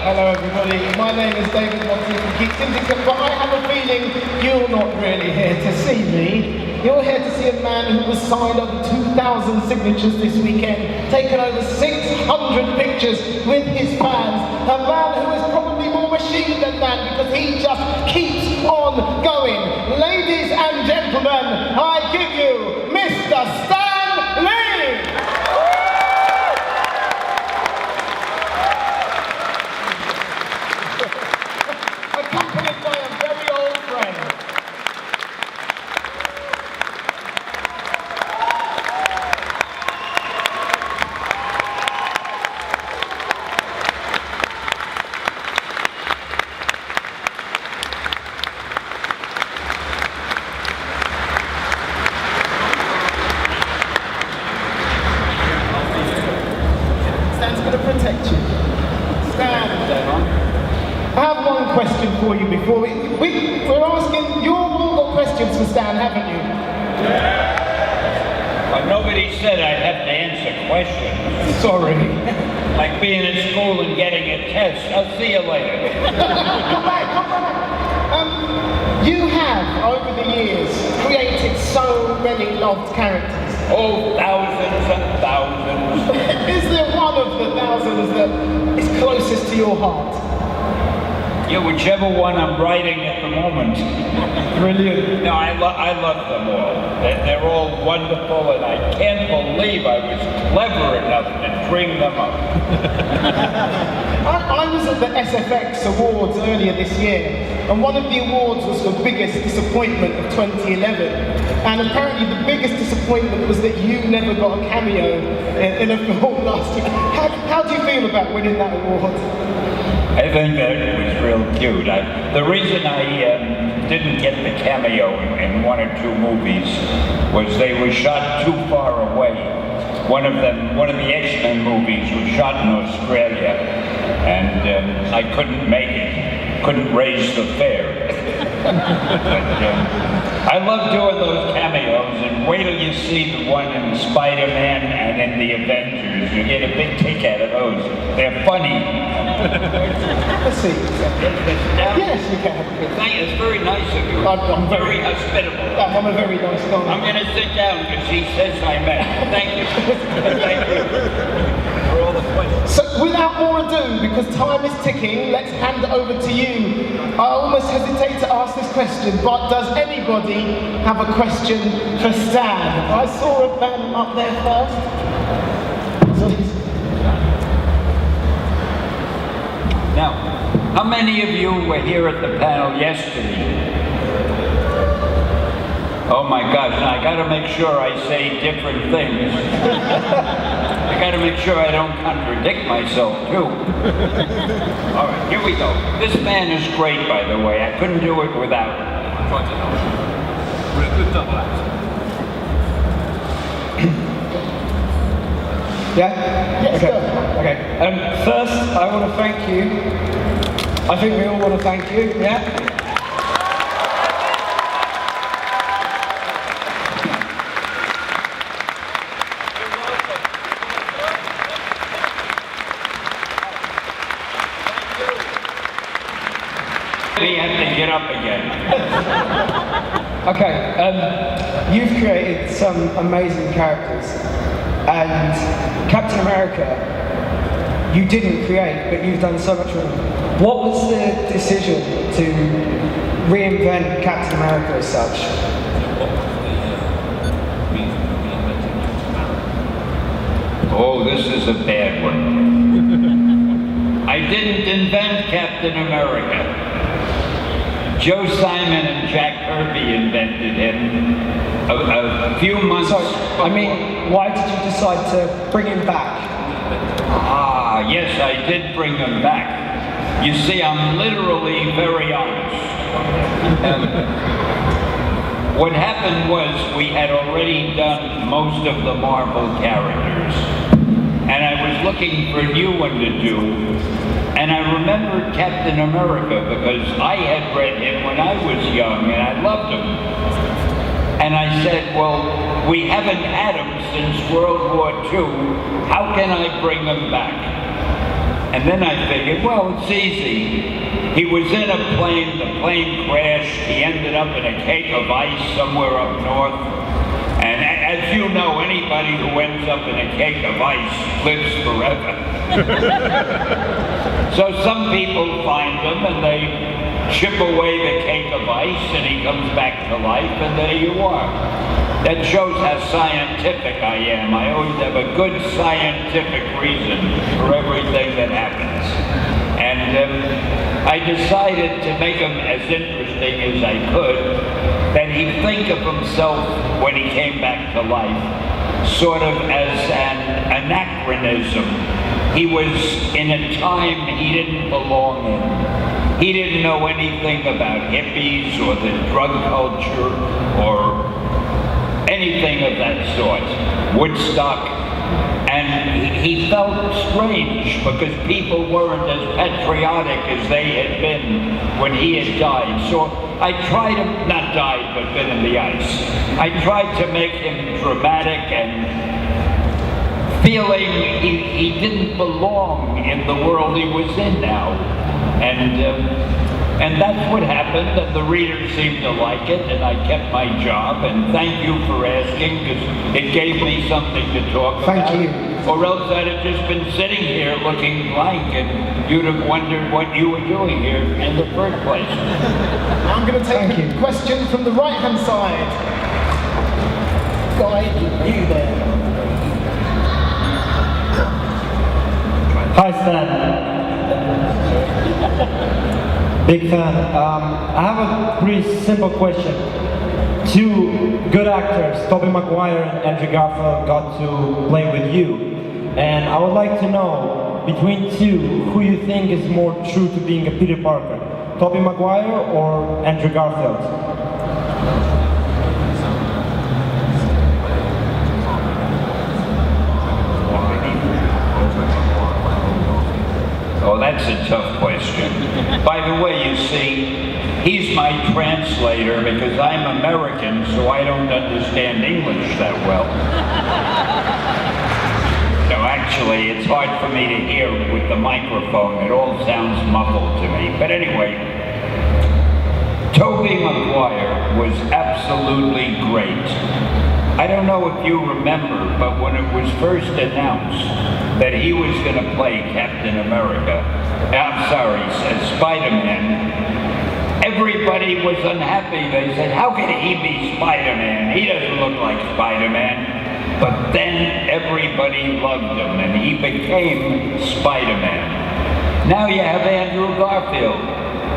Hello everybody, my name is David Monty from Geek Syndicate, but I have a feeling you're not really here to see me. You're here to see a man who was signed over 2,000 signatures this weekend, taken over 600 pictures with his fans, a man who is probably more machine than man because he just keeps on going. Ladies and gentlemen, I give you Mr. Stan Lee! Accompanied by a very old friend. Stan's going to protect you. Stan. I have one question for you before we're asking, you've all got questions for Stan, haven't you? Well, nobody said I'd have to answer questions. Sorry. Like being in school and getting a test. I'll see you later. Come back. You have, over the years, created so many loved characters. Oh, thousands and thousands. Is there one of the thousands that is closest to your heart? Yeah, whichever one I'm writing at the moment. Brilliant. No, I love them all. They're all wonderful, and I can't believe I was clever enough to dream them up. I was at the SFX Awards earlier this year, and one of the awards was for biggest disappointment of 2011. And apparently the biggest disappointment was that you never got a cameo in a film last year. How do you feel about winning that award? I think that was real cute. The reason I didn't get the cameo in one or two movies was they were shot too far away. One of the X-Men movies was shot in Australia, and I couldn't make it, couldn't raise the fare. But I love doing those cameos, and wait till you see the one in Spider-Man and in the Avengers. You get a big kick out of those. They're funny. Have a seat. Yes, you can. It's very nice of you. I'm very hospitable. I'm a very nice guy. I'm going to sit down because he says I may. Thank you. Thank you for all the questions. So, without more ado, because time is ticking, let's hand it over to you. I almost hesitate to ask this question, but does anybody have a question for Stan? I saw a man up there first. Now, how many of you were here at the panel yesterday? Oh my gosh, and I gotta make sure I say different things. I gotta make sure I don't contradict myself too. All right, here we go. This man is great, by the way. I couldn't do it without him. I'm trying to help. We're a good double act. Yeah? Yes, okay. go. Okay. First, I want to thank you. I think we all want to thank you, yeah? We have to get up again. Okay, you've created some amazing characters. And Captain America, you didn't create, but you've done so much with them. What was the decision to reinvent Captain America as such? Oh, this is a bad one. I didn't invent Captain America. Joe Simon and Jack Kirby invented him a few months I mean, why did you decide to bring him back? Ah, yes, I did bring him back. You see, I'm literally very honest. What happened was we had already done most of the Marvel characters, and I was looking for a new one to do, and I remembered Captain America because I had read him when I was young, and I loved him. And I said, well, we haven't had him since World War II. How can I bring him back? And then I figured, well, it's easy. He was in a plane, the plane crashed, he ended up in a cake of ice somewhere up north. And as you know, anybody who ends up in a cake of ice lives forever. So some people find him and they chip away the cake of ice and he comes back to life and there you are. That shows how scientific I am. I always have a good scientific reason for everything that happens. And I decided to make him as interesting as I could, that he'd think of himself when he came back to life, sort of as an anachronism. He was in a time he didn't belong in. He didn't know anything about hippies or the drug culture or anything of that sort, Woodstock, and he felt strange because people weren't as patriotic as they had been when he had died. So I tried to, not died, but been in the ice. I tried to make him dramatic and feeling he didn't belong in the world he was in now. And that's what happened, and the readers seemed to like it, and I kept my job, and thank you for asking, because it gave me something to talk about. Thank you. Or else I'd have just been sitting here looking blank, and you'd have wondered what you were doing here in the first place. I'm going to take a question from the right-hand side. Guy, you there. Hi, Stan. Big fan. I have a pretty simple question. Two good actors, Tobey Maguire and Andrew Garfield, got to play with you. And I would like to know, between two, who you think is more true to being a Peter Parker? Tobey Maguire or Andrew Garfield? Oh, that's a tough question. By the way, you see, he's my translator because I'm American, so I don't understand English that well. No, actually, it's hard for me to hear with the microphone. It all sounds muffled to me. But anyway, Tobey Maguire was absolutely great. I don't know if you remember, but when it was first announced that he was going to play Captain America, Spider-Man, everybody was unhappy. They said, how can he be Spider-Man? He doesn't look like Spider-Man. But then everybody loved him, and he became Spider-Man. Now you have Andrew Garfield,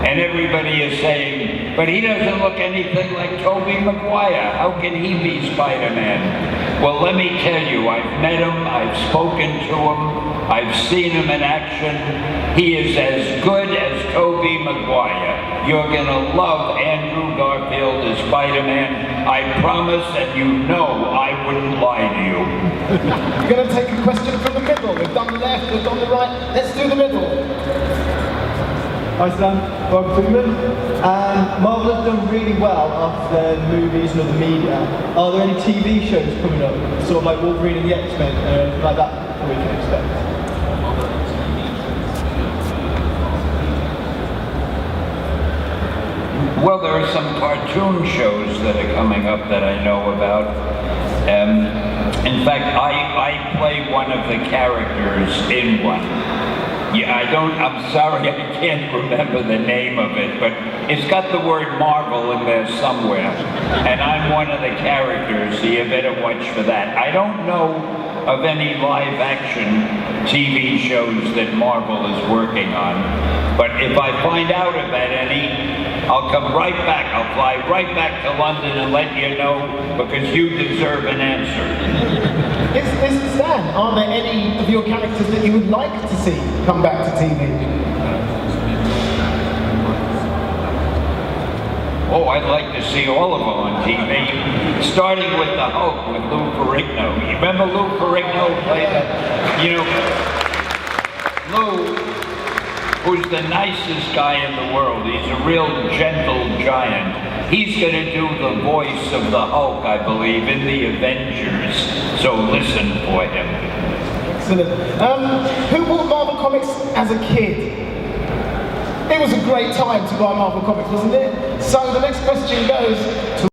and everybody is saying, but he doesn't look anything like Tobey Maguire. How can he be Spider-Man? Well, let me tell you, I've met him, I've spoken to him, I've seen him in action. He is as good as Tobey Maguire. You're gonna love Andrew Garfield as Spider-Man. I promise, and you know I wouldn't lie to you. We're going to take a question from the middle. We've done the left, we've done the right. Let's do the middle. Hi Stan, welcome to the middle. Marvel have done really well off the movies and other media. Are there any TV shows coming up, sort of like Wolverine and the X-Men, like that, that we can expect? Well, there are some cartoon shows that are coming up that I know about. In fact, I play one of the characters in one. Yeah, I'm sorry, I can't remember the name of it, but it's got the word Marvel in there somewhere. And I'm one of the characters, so you better watch for that. I don't know of any live action TV shows that Marvel is working on, but if I find out about any, I'll come right back. I'll fly right back to London and let you know, because you deserve an answer. Stan, are there any of your characters that you would like to see come back to TV? Oh, I'd like to see all of them on TV, starting with the Hulk with Lou Ferrigno. You remember Lou Ferrigno played that? You know, Lou, who's the nicest guy in the world. He's a real gentle giant. He's going to do the voice of the Hulk, I believe, in the Avengers. So listen for him. Excellent. Who bought Marvel Comics as a kid? It was a great time to buy Marvel Comics, wasn't it? So the next question goes to